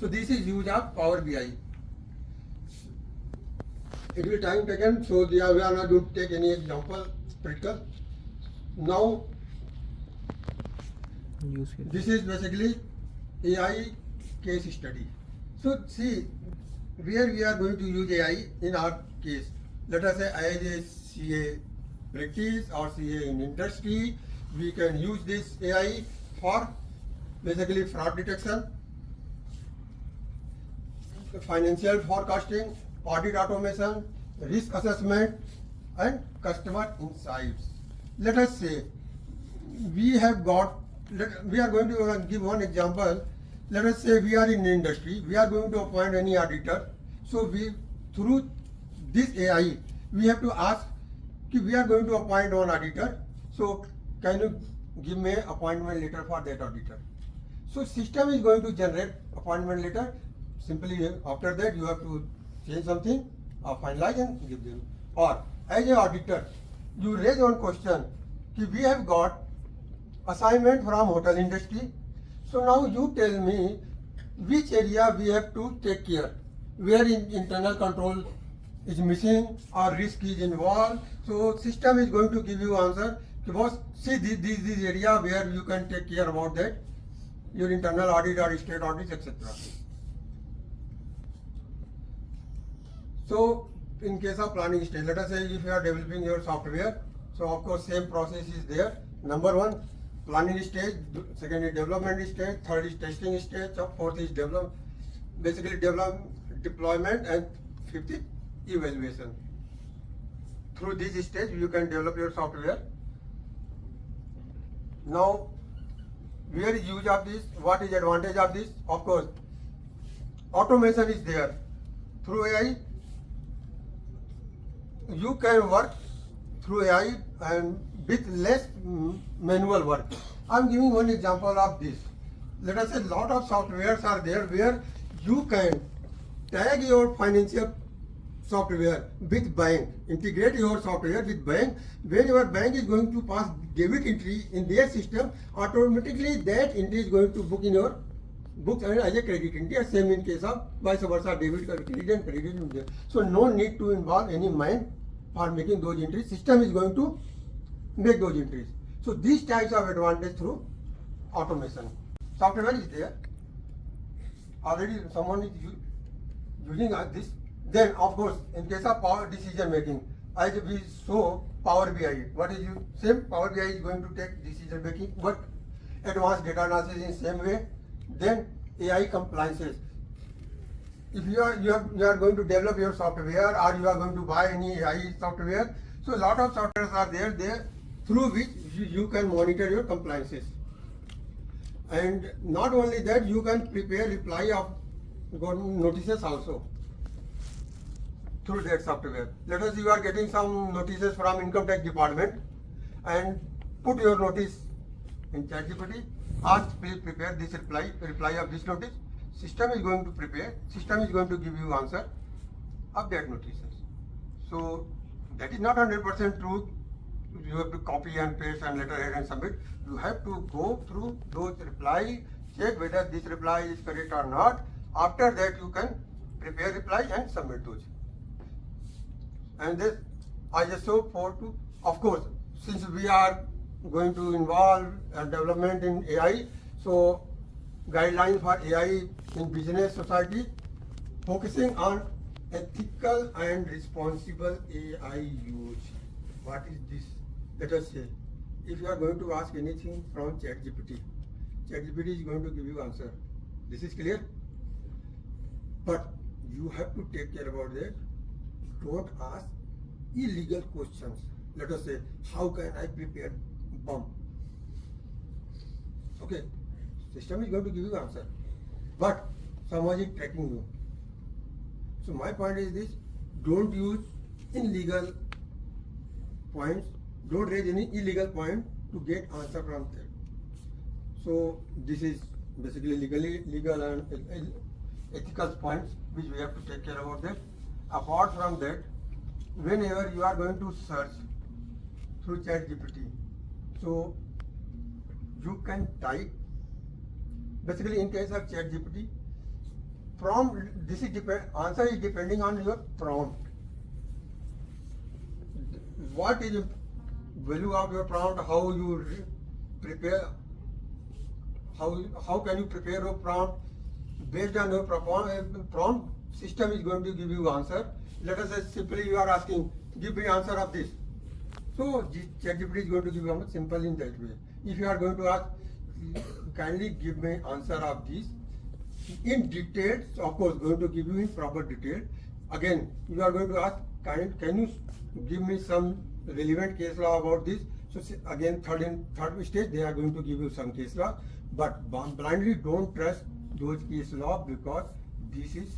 So this is use of Power BI. It will time taken, so we are not going to take any example practical. Now this is basically AI case study. So see where we are going to use AI in our case. Let us say as a CA practice or CA in industry, we can use this AI for basically fraud detection, financial forecasting, audit automation, risk assessment, and customer insights. Let us say we are going to give one example. Let us say we are in industry, we are going to appoint any auditor. So through this AI, we have to ask, we are going to appoint one auditor. So can you give me appointment letter for that auditor? So system is going to generate appointment letter. Simply after that you have to change something or finalize and give them. Or as an auditor, you raise one question, we have got assignment from hotel industry. So now you tell me which area we have to take care, where internal control is missing or risk is involved. So system is going to give you answer. Because see this area where you can take care about that, your internal audit or state audits, etc. So in case of planning stage, let us say if you are developing your software, so of course same process is there. Number one, planning stage, second is development stage, third is testing stage, fourth is deployment, and fifth is evaluation. Through this stage you can develop your software. Now where is use of this? What is advantage of this? Of course, automation is there. Through AI, you can work through AI and with less manual work. I am giving one example of this. Let us say a lot of softwares are there where you can tag your financial software with bank, integrate your software with bank. When your bank is going to pass debit entry in their system, automatically that entry is going to book in your books and as a credit entry. Same in case of vice versa, debit credit and credit. So no need to involve any mind for making those entries. System is going to make those entries. So these types of advantage through automation. Software is there. Already someone is using this. Then of course in case of power decision making, as we saw Power BI, what is you same Power BI is going to take decision making, but advanced data analysis in same way. Then AI compliances. If you are going to develop your software or you are going to buy any AI software, so a lot of softwares are there through which you can monitor your compliances. And not only that, you can prepare reply of government notices also through that software. Let us say you are getting some notices from income tax department and put your notice in ChatGPT. Ask please prepare this reply of this notice. System is going to prepare. System is going to give you answer of that notices. So that is not 100% true. You have to copy and paste and letterhead and submit. You have to go through those reply, check whether this reply is correct or not. After that you can prepare reply and submit those. And this ISO 42, of course, since we are going to involve development in AI, so guidelines for AI in business society, focusing on ethical and responsible AI use. What is this? Let us say, if you are going to ask anything from ChatGPT, ChatGPT is going to give you answer. This is clear? But you have to take care about that. Don't ask illegal questions. Let us say, how can I prepare bomb? Okay, system is going to give you answer, but someone is tracking you. So my point is this: don't use illegal points. Don't raise any illegal point to get answer from there. So this is basically legal and ethical points which we have to take care about that. Apart from that, whenever you are going to search through ChatGPT, so you can type. Basically, in case of ChatGPT, prompt, answer is depending on your prompt. What is the value of your prompt? How you prepare? How can you prepare your prompt? Based on your prompt, system is going to give you answer. Let us say simply you are asking, give me answer of this. So ChatGPT is going to give you answer simple in that way. If you are going to ask, kindly give me answer of this in detail, so of course going to give you in proper detail. Again, you are going to ask, can you give me some relevant case law about this? So again, third stage, they are going to give you some case law, but blindly don't trust those case law because this is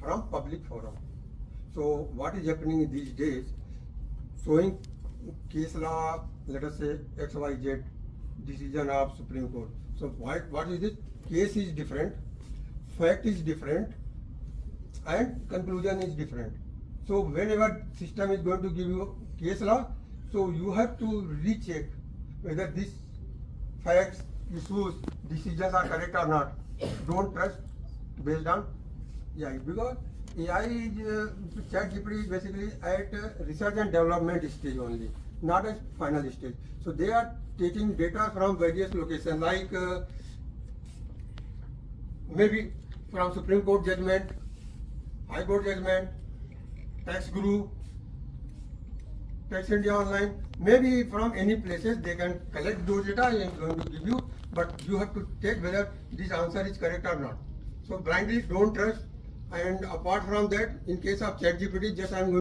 from public forum. So what is happening these days? Showing case law, let us say XYZ decision of Supreme Court. So what is it? Case is different, fact is different, and conclusion is different. So whenever system is going to give you case law, so you have to recheck whether these facts, issues, decisions are correct or not. Don't trust based on AI, because AI is ChatGPT is basically at research and development stage only, not at final stage. So they are taking data from various locations, like maybe from Supreme Court judgment, High Court judgment, Tax Guru, Tax India Online, maybe from any places they can collect those data and going to give you, but you have to take whether this answer is correct or not. So blindly don't trust. And apart from that, in case of ChatGPT, just I am going